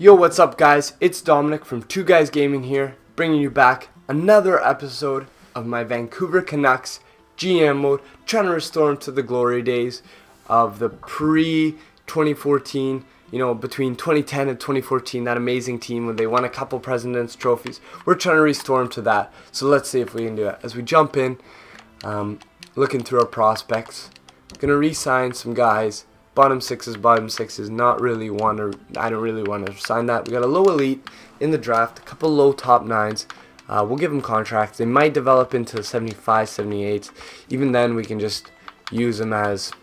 Yo, what's up guys? It's Dominic from Two Guys Gaming here, bringing you back another episode of my Vancouver Canucks GM Mode, trying to restore them to the glory days of the pre-2014, between 2010 and 2014, that amazing team when they won a couple President's trophies. We're trying to restore them to that, so let's see if we can do it. As we jump in, looking through our prospects, gonna re-sign some guys. Bottom sixes, I don't really want to sign that. We got a low elite in the draft, a couple low top nines. We'll give them contracts. They might develop into 75, 78s. Even then, we can just use them as,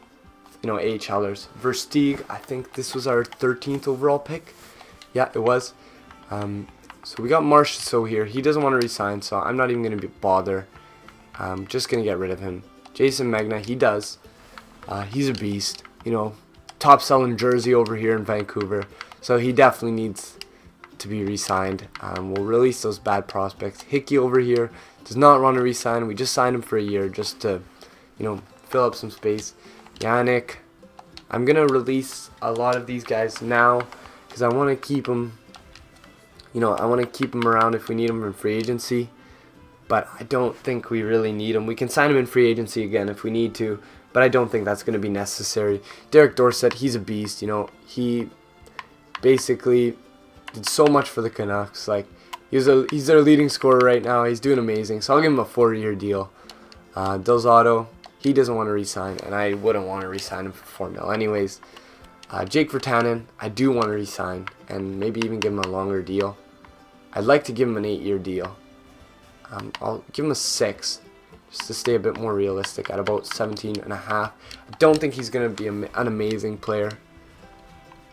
AHLers. Versteeg, I think this was our 13th overall pick. Yeah, it was. So we got Marchessault here. He doesn't want to resign, so I'm not even going to bother. I'm just going to get rid of him. Jason Megna, he does. He's a beast. Top selling jersey over here in Vancouver. So he definitely needs to be re-signed. We'll release those bad prospects. Hickey over here does not want to re-sign. We just signed him for a year just to, fill up some space. Yannick, I'm going to release a lot of these guys now because I want to keep them, I want to keep them around if we need them in free agency. But I don't think we really need them. We can sign them in free agency again if we need to. But I don't think that's going to be necessary. Derek Dorsett, he's a beast. He basically did so much for the Canucks. He's their leading scorer right now. He's doing amazing. So I'll give him a 4-year deal. Delzato, he doesn't want to resign, and I wouldn't want to resign him for $4 million. Anyways, Jake Virtanen, I do want to resign, and maybe even give him a longer deal. I'd like to give him an 8-year deal. I'll give him a 6. Just to stay a bit more realistic at about 17.5. I don't think he's going to be an amazing player,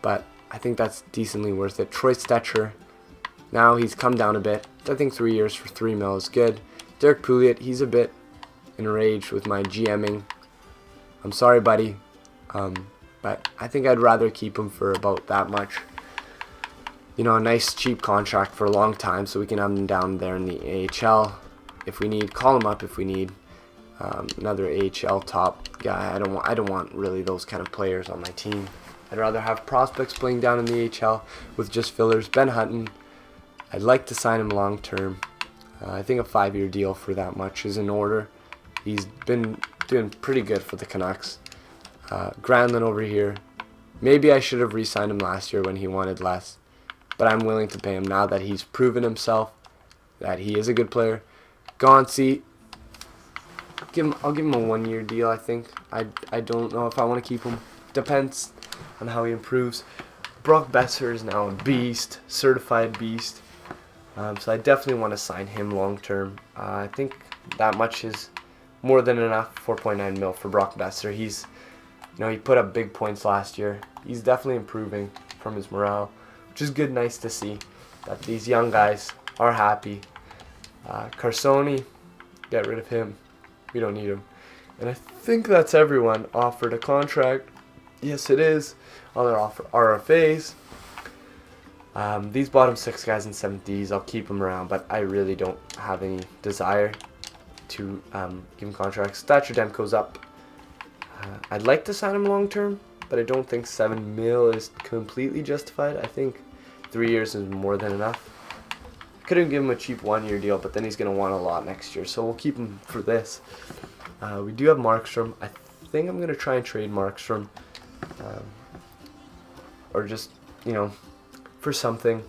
but I think that's decently worth it. Troy Stetcher, now he's come down a bit. I think 3 years for $3 million is good. Derek Pouliot, he's a bit enraged with my GMing. I'm sorry, buddy, but I think I'd rather keep him for about that much. A nice cheap contract for a long time so we can have him down there in the AHL. If we need, call him up if we need another AHL top guy. I don't want really those kind of players on my team. I'd rather have prospects playing down in the AHL with just fillers. Ben Hutton, I'd like to sign him long term. I think a 5-year deal for that much is in order. He's been doing pretty good for the Canucks. Granlund over here, maybe I should have re-signed him last year when he wanted less, but I'm willing to pay him now that he's proven himself that he is a good player. Gauncey, I'll give him a 1-year deal, I think. I don't know if I want to keep him. Depends on how he improves. Brock Besser is now a beast, certified beast. So I definitely want to sign him long term. I think that much is more than enough. 4.9 million for Brock Besser. He's, he put up big points last year. He's definitely improving from his morale, which is good, nice to see that these young guys are happy. Carsoni, get rid of him. We don't need him. And I think that's everyone offered a contract. Yes, it is. Other RFAs. These bottom 6 guys in 7Ds, I'll keep them around, but I really don't have any desire to give them contracts. Thatcher Demko's up. I'd like to sign him long term, but I don't think $7 million is completely justified. I think 3 years is more than enough. Couldn't give him a cheap 1-year deal, but then he's going to want a lot next year, so we'll keep him for this. We do have Markstrom. I think I'm going to try and trade Markstrom, or just, for something.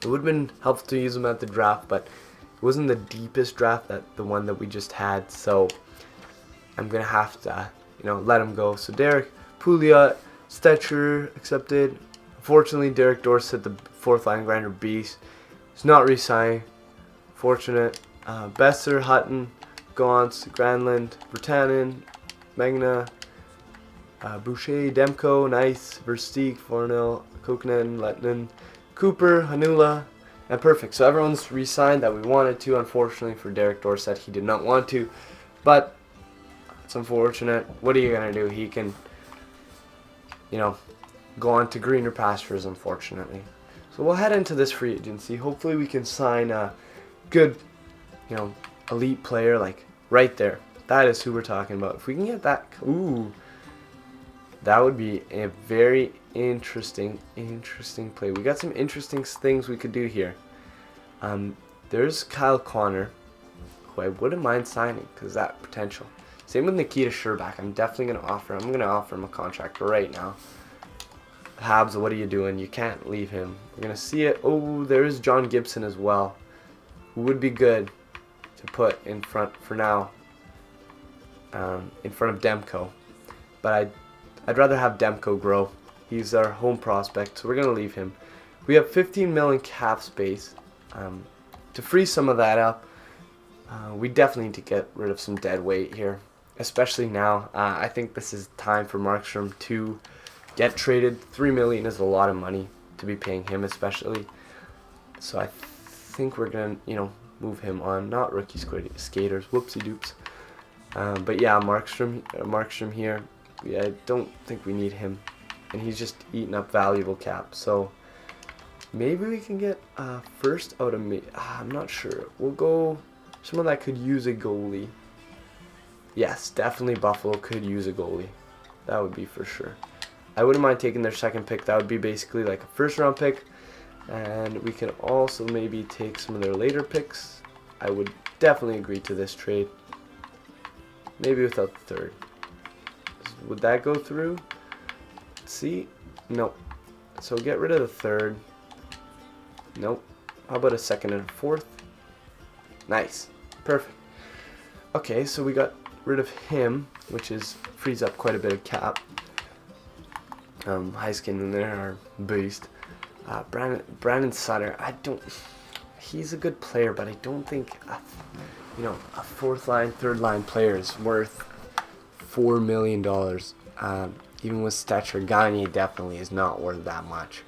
It would have been helpful to use him at the draft, but it wasn't the deepest draft, the one that we just had, so I'm going to have to, let him go. So Derek Pouliot, Stetcher accepted. Unfortunately, Derek Dorsett, the 4th line grinder beast, he's not re-signing. Fortunate. Besser, Hutton, Gauntz, Granlund, Virtanen, Megna, Boucher, Demko, Nice, Versteeg, Fornell, Koknen, Lettinen, Cooper, Hanula, and perfect. So everyone's re-signed that we wanted to. Unfortunately for Derek Dorsett, he did not want to. But it's unfortunate. What are you going to do? He can, go on to greener pastures, unfortunately. So we'll head into this free agency. Hopefully we can sign a good, elite player, right there. That is who we're talking about. If we can get that, that would be a very interesting play. We got some interesting things we could do here. There's Kyle Connor, who I wouldn't mind signing because that potential. Same with Nikita Sherbak. I'm definitely going to offer him a contract right now. Habs, what are you doing? You can't leave him. We're going to see it. Oh, there's John Gibson as well, who would be good to put in front for now, in front of Demko. But I'd rather have Demko grow. He's our home prospect, so we're going to leave him. We have 15 million cap space. To free some of that up, we definitely need to get rid of some dead weight here, especially now. I think this is time for Markstrom to get traded. $3 million is a lot of money to be paying him, especially. So I think we're gonna, move him on. Not rookie skaters. Whoopsie doops. But yeah, Markstrom here. Yeah, I don't think we need him, and he's just eating up valuable cap. So maybe we can get first out of me. I'm not sure. We'll go someone that could use a goalie. Yes, definitely Buffalo could use a goalie. That would be for sure. I wouldn't mind taking their second pick. That would be basically like a first round pick. And we can also maybe take some of their later picks. I would definitely agree to this trade. Maybe without the third. Would that go through? Let's see. Nope. So get rid of the third. Nope. How about a second and a fourth? Nice. Perfect. Okay, so we got rid of him, which frees up quite a bit of cap. Heiskanen in there, our beast. Brandon Sutter, he's a good player, but I don't think, a fourth line, third line player is worth $4 million. Even with Stetcher, Gagne definitely is not worth that much.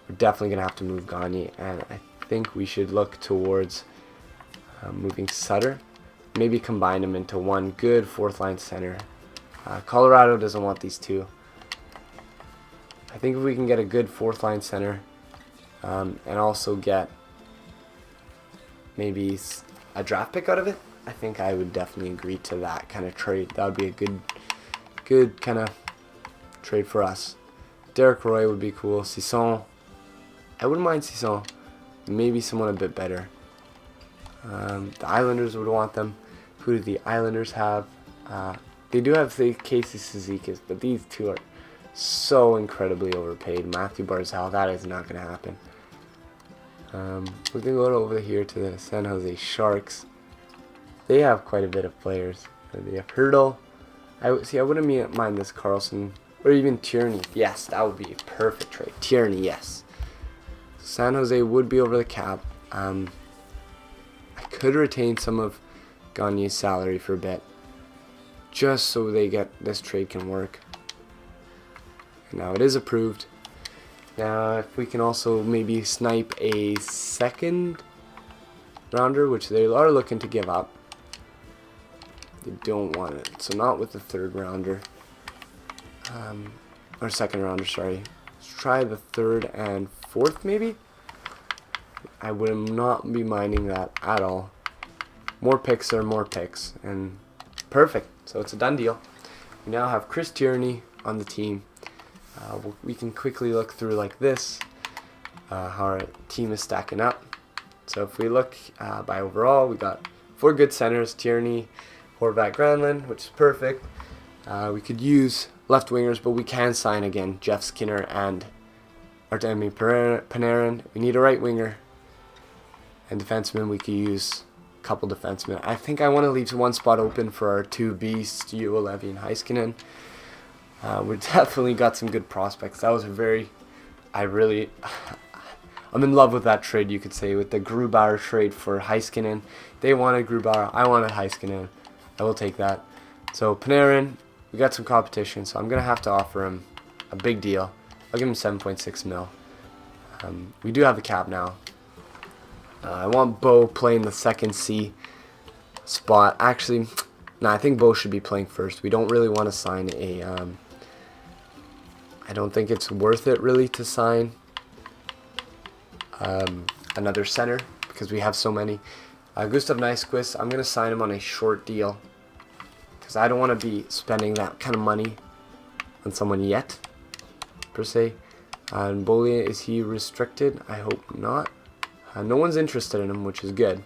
We're definitely going to have to move Gagne, and I think we should look towards moving Sutter. Maybe combine them into one good fourth line center. Colorado doesn't want these two. I think if we can get a good fourth line center, and also get maybe a draft pick out of it, I think I would definitely agree to that kind of trade. That would be a good kind of trade for us. Derek Roy would be cool. Sisson, I wouldn't mind Sisson. Maybe someone a bit better. The Islanders would want them. Who do the Islanders have? They do have the Casey Cizikas, but these two are so incredibly overpaid. Matthew Barzal, that is not going to happen. We can go over here to the San Jose Sharks. They have quite a bit of players. They have Hurdle. I wouldn't mind this Carlson or even Tierney. Yes, that would be a perfect trade. Tierney, yes. San Jose would be over the cap. I could retain some of Gagne's salary for a bit, just so this trade can work. Now it is approved. Now if we can also maybe snipe a second rounder, which they are looking to give up. They don't want it, so not with the third rounder. Or second rounder, sorry. Let's try the third and fourth maybe. I would not be minding that at all. More picks are more picks, and perfect. So it's a done deal. We now have Chris Tierney on the team. We can quickly look through like this, how our team is stacking up. So if we look by overall, we got 4 good centers: Tierney, Horvat, Granlund, which is perfect. We could use left wingers, but we can sign again Jeff Skinner and Artemi Panarin. We need a right winger and defenseman. We could use a couple defensemen. I think I want to leave one spot open for our 2 beasts, Juolevi and Heiskanen. We definitely got some good prospects. That was I'm in love with that trade, you could say, with the Grubauer trade for Heiskanen. They wanted Grubauer, I wanted Heiskanen. I will take that. So Panarin, we got some competition, so I'm going to have to offer him a big deal. I'll give him 7.6 mil. We do have the cap now. I want Bo playing the second C spot. Actually, no, I think Bo should be playing first. We don't really want to sign a... I don't think it's worth it really to sign another center because we have so many. Gustav Nyquist, I'm going to sign him on a short deal because I don't want to be spending that kind of money on someone yet. per se. And Bollier, is he restricted? I hope not. No one's interested in him, which is good.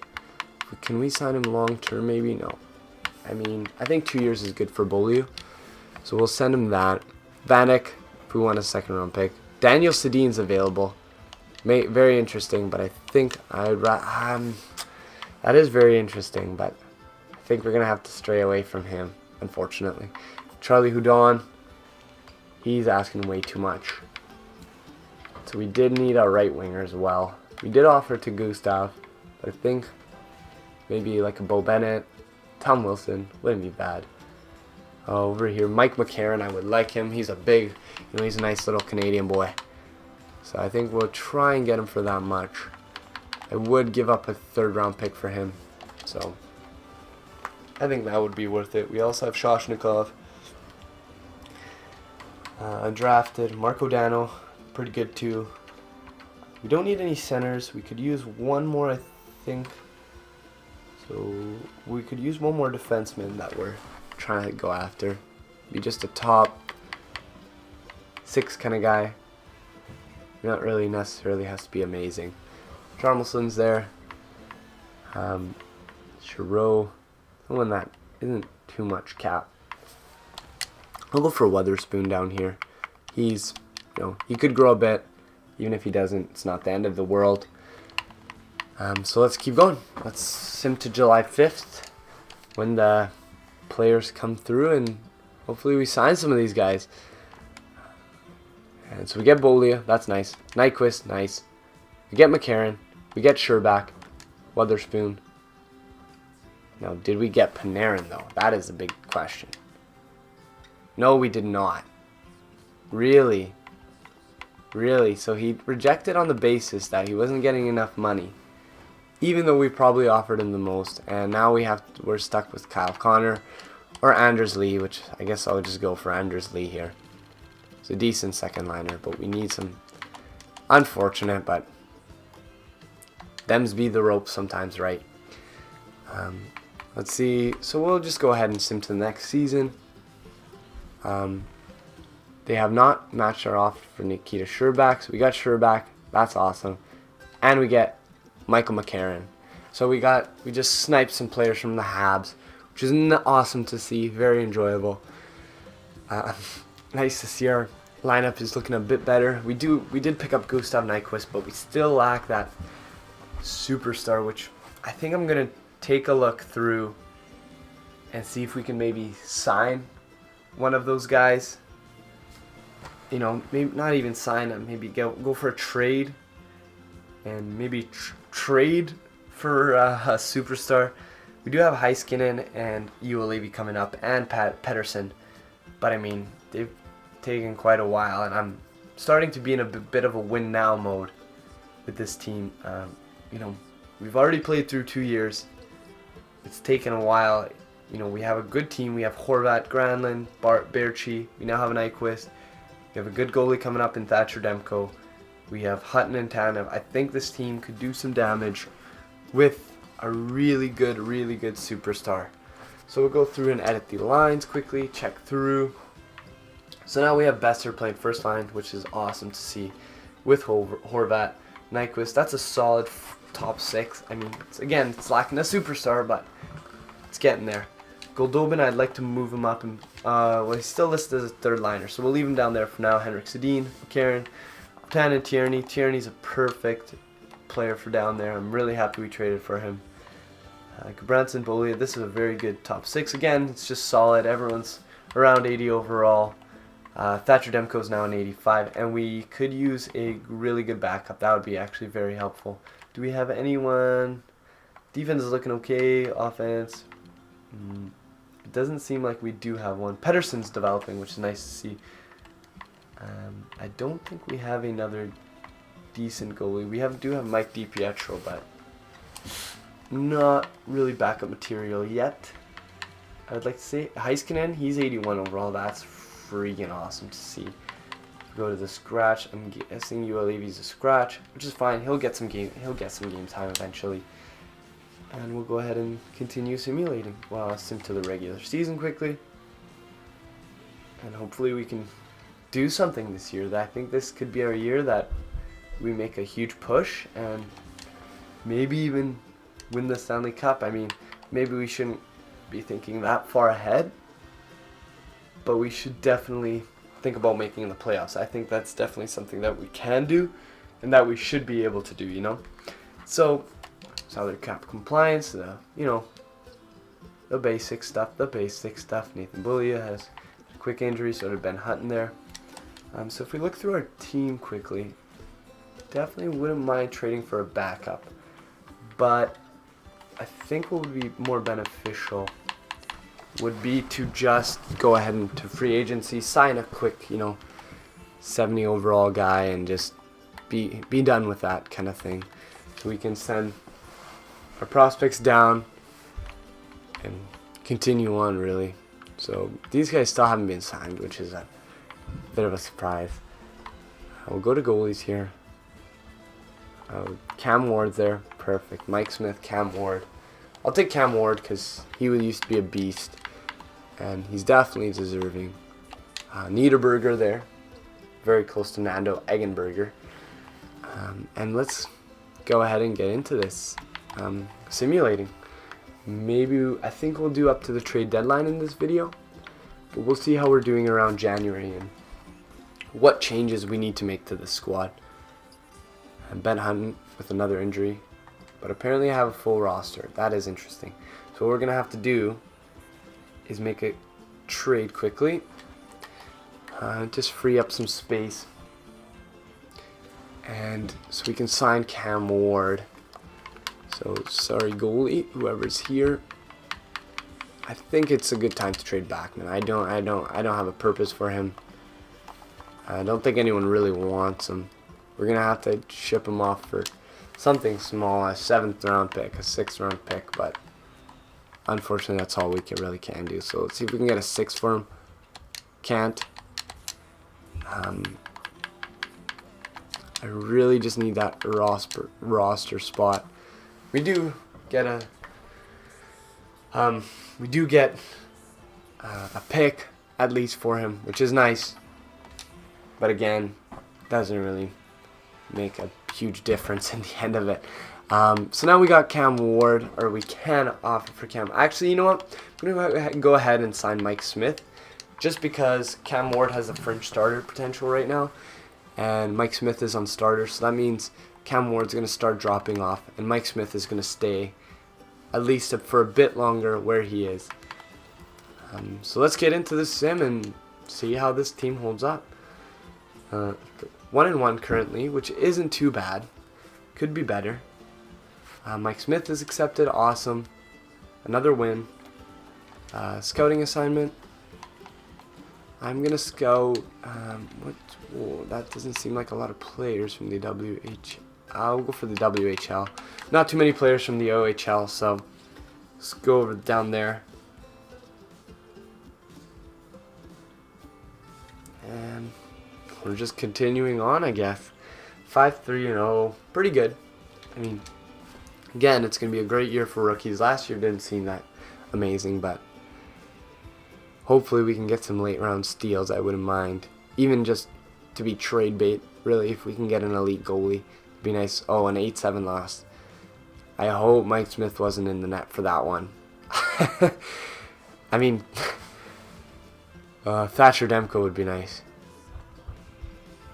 Can we sign him long term? Maybe. No. I mean, I think 2 years is good for Bollier, so we'll send him that. Vanek, if we want a second round pick. Daniel Sedin's available. Very interesting, but I think that is very interesting, but I think we're gonna have to stray away from him, unfortunately. Charlie Houdon, he's asking way too much. So we did need a right winger as well. We did offer to Gustav, but I think maybe like a Bo Bennett, Tom Wilson wouldn't be bad. Over here, Mike McCarron, I would like him. He's a big, he's a nice little Canadian boy. So I think we'll try and get him for that much. I would give up a 3rd round pick for him. So I think that would be worth it. We also have Shoshnikov. Undrafted. Marco Dano, pretty good too. We don't need any centers. We could use one more, I think. So we could use one more defenseman that we're trying to go after. Be just a top 6 kind of guy. Not really necessarily has to be amazing. Charmelson's there. Chiro, someone that isn't too much cap. I'll go for Weatherspoon down here. He's, he could grow a bit. Even if he doesn't, it's not the end of the world. So let's keep going. Let's sim to July 5th when the players come through, and hopefully we sign some of these guys. And so we get Bollier, that's nice. Nyquist, nice. We get McCarron. We get Sherbak. Weatherspoon. Now, did we get Panarin, though? That is a big question. No, we did not. Really? Really? So he rejected on the basis that he wasn't getting enough money, even though we probably offered him the most. And now we're stuck with Kyle Connor or Anders Lee, which I guess I'll just go for Anders Lee here. It's a decent second liner, but we need some. Unfortunate, but them's be the ropes sometimes, right? Let's see. So we'll just go ahead and sim to the next season. They have not matched our offer for Nikita Sherbak, so we got Sherbak. That's awesome, and we get Michael McCarron. So we just sniped some players from the Habs, which is awesome to see. Very enjoyable. Nice to see our lineup is looking a bit better. We did pick up Gustav Nyquist, but we still lack that superstar, which I think I'm gonna take a look through and see if we can maybe sign one of those guys. Maybe not even sign him. Maybe go for a trade, and maybe trade for a superstar. We do have Heiskanen and Uelevi coming up, and Pettersson, but I mean they've taken quite a while, and I'm starting to be in a bit of a win now mode with this team. We've already played through 2 years. It's taken a while. We have a good team. We have Horvat, Granlund, Baertschi. We now have an Nyquist. We have a good goalie coming up in Thatcher Demko. We have Hutton and Tanev. I think this team could do some damage with a really good superstar. So we'll go through and edit the lines quickly, check through. So now we have Besser playing first line, which is awesome to see, with Horvat, Nyquist. That's a solid top 6. I mean, it's lacking a superstar, but it's getting there. Goldobin, I'd like to move him up, and he's still listed as a 3rd liner, so we'll leave him down there for now. Henrik Sedin, Karen, Tannen, Tierney. Tierney's a perfect player for down there. I'm really happy we traded for him. Gabranson, Bollier, this is a very good top 6. Again, it's just solid. Everyone's around 80 overall. Thatcher Demko's now an 85, and we could use a really good backup. That would be actually very helpful. Do we have anyone? Defense is looking okay. Offense, it doesn't seem like we do have one. Pettersson's developing, which is nice to see. I don't think we have another decent goalie. We do have Mike DiPietro, but not really backup material yet. I would like to say Heiskanen, he's 81 overall. That's freaking awesome to see. Go to the scratch. I'm guessing Uelevi's a scratch, which is fine. He'll get some game time eventually. And we'll go ahead and continue simulating while I sim to the regular season quickly. And hopefully we can do something this year. That I think this could be our year that we make a huge push and maybe even win the Stanley Cup. I mean, maybe we shouldn't be thinking that far ahead, but we should definitely think about making the playoffs. I think that's definitely something that we can do and that we should be able to do, you know? So, salary cap compliance, the basic stuff, Nathan Bullia has a quick injury, so did Ben Hutton there. So if we look through our team quickly, definitely wouldn't mind trading for a backup, but I think what would be more beneficial would be to just go ahead and to free agency, sign a quick, 70 overall guy and just be done with that kind of thing. So we can send our prospects down and continue on, really. So these guys still haven't been signed, which is a bit of a surprise. We'll go to goalies here. Cam Ward's there. Perfect. Mike Smith, Cam Ward. I'll take Cam Ward because he used to be a beast, and he's definitely deserving. Niederberger there. Very close to Nando Eggenberger. And let's go ahead and get into this. Simulating. I think we'll do up to the trade deadline in this video, but we'll see how we're doing around January and what changes we need to make to the squad. And Ben Hutton with another injury, but apparently I have a full roster. That is interesting. So what we're going to have to do is make a trade quickly, just free up some space, and so we can sign Cam Ward. So sorry goalie, whoever's here. I think it's a good time to trade Backman. I don't have a purpose for him. I don't think anyone really wants him. We're gonna have to ship him off for something small, a 7th round pick, a 6th round pick, but unfortunately that's all we really can do. So let's see if we can get a 6 for him. Can't. I really just need that roster spot. We do get a pick at least for him, which is nice, but again, doesn't really make a huge difference in the end of it. So now we got Cam Ward, or we can offer for Cam. Actually, you know what? I'm going to go ahead and sign Mike Smith, just because Cam Ward has a fringe starter potential right now, and Mike Smith is on starter, so that means Cam Ward's going to start dropping off, and Mike Smith is going to stay at least for a bit longer where he is. So let's get into this sim and see how this team holds up. 1-1 currently, which isn't too bad. Could be better. Mike Smith is accepted. Awesome. Another win. Scouting assignment. I'm going to scout... that doesn't seem like a lot of players from the WHL. I'll go for the WHL. Not too many players from the OHL, so let's go over down there. And we're just continuing on, I guess. 5-3-0. Pretty good. I mean, again, it's going to be a great year for rookies. Last year didn't seem that amazing, but hopefully we can get some late round steals. I wouldn't mind. Even just to be trade bait, really, if we can get an elite goalie. It'd be nice. Oh, an 8-7 loss. I hope Mike Smith wasn't in the net for that one. I mean, Thatcher Demko would be nice.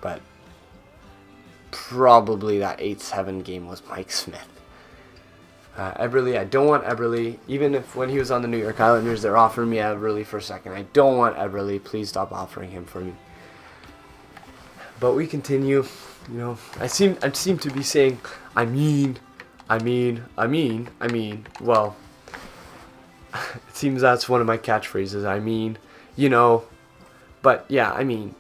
But probably that 8-7 game was Mike Smith. Eberle, I don't want Eberle. Even if when he was on the New York Islanders, they're offering me Eberle for a second. I don't want Eberle. Please stop offering him for me. But we continue. You know, I seem to be saying, I mean. Well, it seems that's one of my catchphrases. I mean, you know. But yeah, I mean.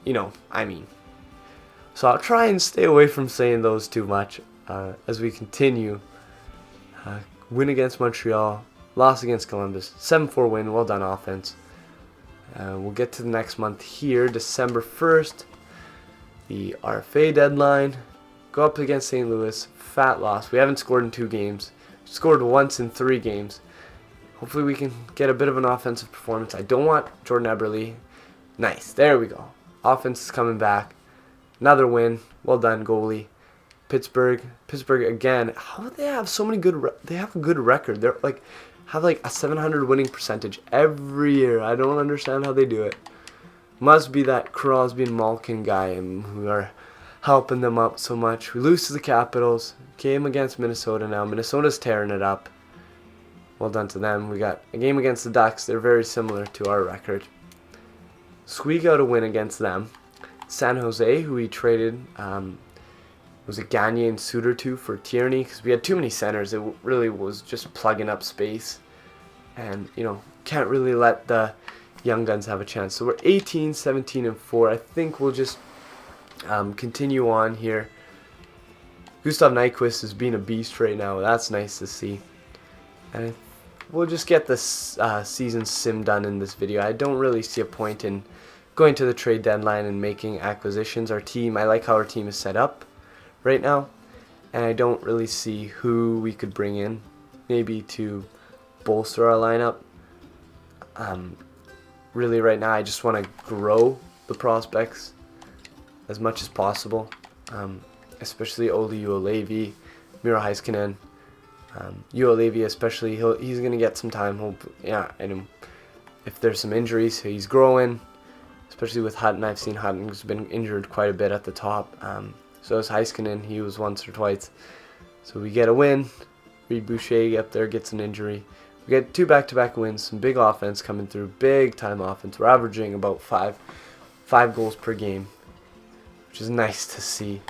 So I'll try and stay away from saying those too much as we continue. Win against Montreal, loss against Columbus, 7-4 win, well done offense. We'll get to the next month here, December 1st, the RFA deadline. Go up against St. Louis, fat loss. We haven't scored in 2 games, scored once in 3 games. Hopefully we can get a bit of an offensive performance. I don't want Jordan Eberle. Nice, there we go. Offense is coming back. Another win. Well done, goalie. Pittsburgh again. How do they have so many good? They have a good record. They're like have like a 700 winning percentage every year. I don't understand how they do it. Must be that Crosby and Malkin guy who are helping them up so much. We lose to the Capitals. Game against Minnesota now. Minnesota's tearing it up. Well done to them. We got a game against the Ducks. They're very similar to our record. Squeak out a win against them. San Jose, who we traded, was it Gagne and Suter to for Tierney? Because we had too many centers. It really was just plugging up space. And, can't really let the young guns have a chance. So we're 18, 17, and 4. I think we'll just continue on here. Gustav Nyquist is being a beast right now. That's nice to see. And we'll just get this season sim done in this video. I don't really see a point in going to the trade deadline and making acquisitions. I like how our team is set up right now, and I don't really see who we could bring in maybe to bolster our lineup. Really right now I just want to grow the prospects as much as possible, especially Olli Juolevi, Miro Heiskanen. Juolevi especially, he's going to get some time. And if there's some injuries, he's growing, especially with Hutton. I've seen Hutton has been injured quite a bit at the top. So is Heiskanen. He was once or twice. So we get a win. Reed Boucher up there gets an injury. We get 2 back-to-back wins. Some big offense coming through. Big time offense. We're averaging about five goals per game, which is nice to see.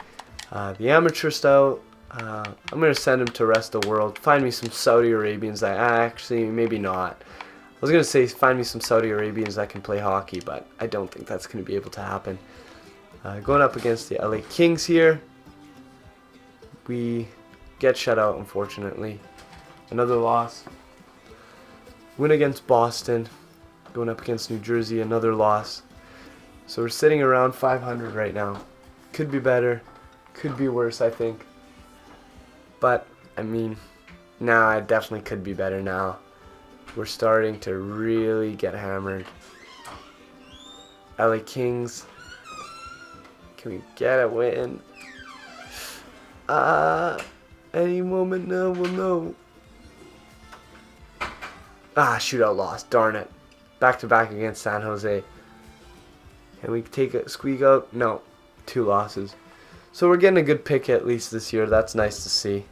The amateur style, I'm going to send him to rest of the world. Find me some Saudi Arabians that actually, maybe not. I was going to say find me some Saudi Arabians that can play hockey, but I don't think that's going to be able to happen. Going up against the LA Kings here. We get shut out, unfortunately. Another loss. Win against Boston. Going up against New Jersey, another loss. So we're sitting around 500 right now. Could be better. Could be worse, I think. But, I mean, I definitely could be better now. We're starting to really get hammered. LA Kings. Can we get a win? Any moment now we'll know. Shootout loss. Darn it. Back-to-back against San Jose. Can we take a squeak out? No. 2 losses. So we're getting a good pick at least this year. That's nice to see.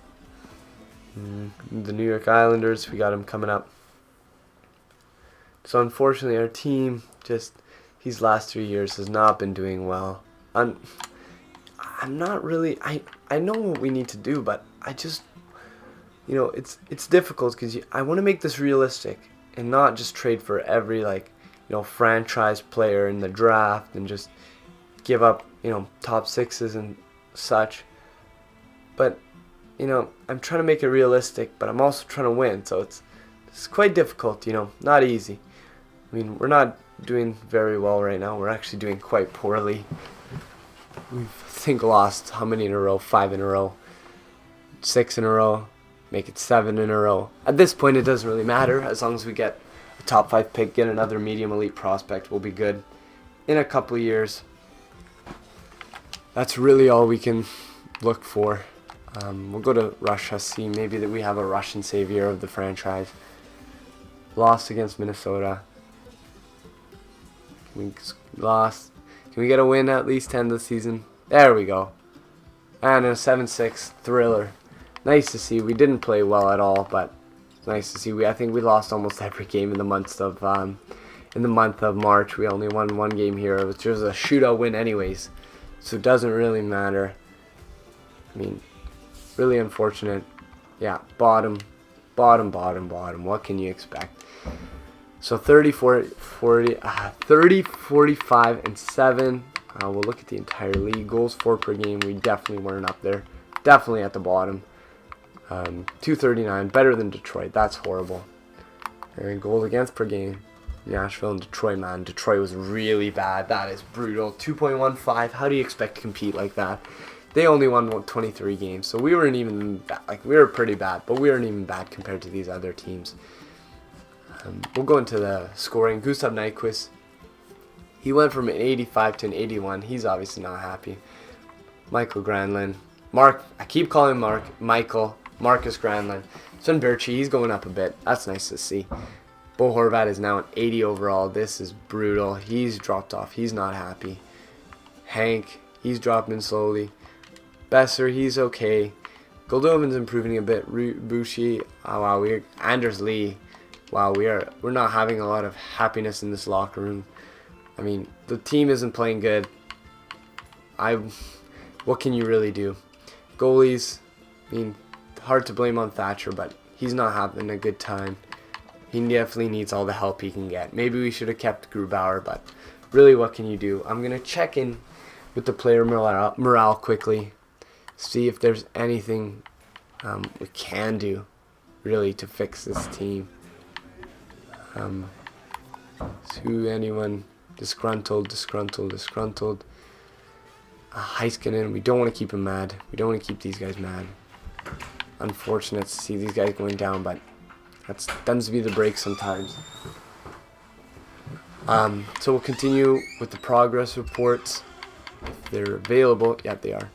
The New York Islanders, we got them coming up. So unfortunately our team, just these last 3 years, has not been doing well. I'm not really, I know what we need to do, but I just, it's difficult because I want to make this realistic and not just trade for every franchise player in the draft and just give up top 6s and such. But I'm trying to make it realistic, but I'm also trying to win, so it's quite difficult, not easy. I mean, we're not doing very well right now. We're actually doing quite poorly. We've, I think, lost how many in a row? 5 in a row, 6 in a row, make it 7 in a row. At this point, it doesn't really matter. As long as we get a top 5 pick, get another medium elite prospect, we'll be good. In a couple of years, that's really all we can look for. We'll go to Russia, see maybe that we have a Russian savior of the franchise. Lost against Minnesota. We lost. Can we get a win at least 10 this season? There we go. And a 7-6 thriller. Nice to see. We didn't play well at all, but nice to see. I think we lost almost every game in the month of March. We only won 1 game here, which was a shootout win anyways. So it doesn't really matter. I mean, really unfortunate. Yeah, bottom. What can you expect? So 30, 45, and 7. We'll look at the entire league. Goals for per game, we definitely weren't up there. Definitely at the bottom. 239, better than Detroit. That's horrible. And goals against per game. Nashville and Detroit, man. Detroit was really bad. That is brutal. 2.15. How do you expect to compete like that? They only won 23 games, so we weren't even bad. We were pretty bad, but we weren't even bad compared to these other teams. We'll go into the scoring. Gustav Nyquist, He went from an 85 to an 81. He's obviously not happy. Michael Granlund. I keep calling him Marcus Granlund. Sven Berchi, he's going up a bit. That's nice to see. Bo Horvat is now an 80 overall. This is brutal. He's dropped off. He's not happy. Hank, he's dropping slowly. Besser, he's okay. Goldovan's improving a bit. Bushi, oh wow, Anders Lee. Wow, we're not having a lot of happiness in this locker room. I mean, the team isn't playing good. What can you really do? Goalies, I mean, hard to blame on Thatcher, but he's not having a good time. He definitely needs all the help he can get. Maybe we should have kept Grubauer, but really, what can you do? I'm going to check in with the player morale quickly, see if there's anything we can do, really, to fix this team. Anyone disgruntled. Heiskanen, we don't want to keep him mad. We don't want to keep these guys mad. Unfortunate to see these guys going down, but that tends to be the break sometimes. So we'll continue with the progress reports. If they're available, yeah, they are.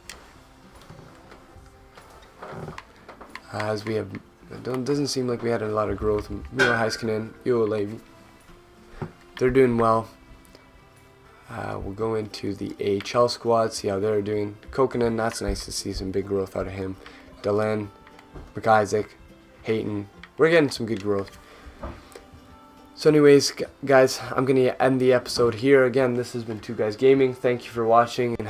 As we have, it doesn't seem like we had a lot of growth. Miro Heiskanen, Yo Levy, they're doing well. We'll go into the AHL squad, see how they're doing. Kokkonen, that's nice to see some big growth out of him. Delenn, McIsaac, Hayton, we're getting some good growth. So anyways, guys, I'm going to end the episode here. Again, this has been Two Guys Gaming. Thank you for watching. And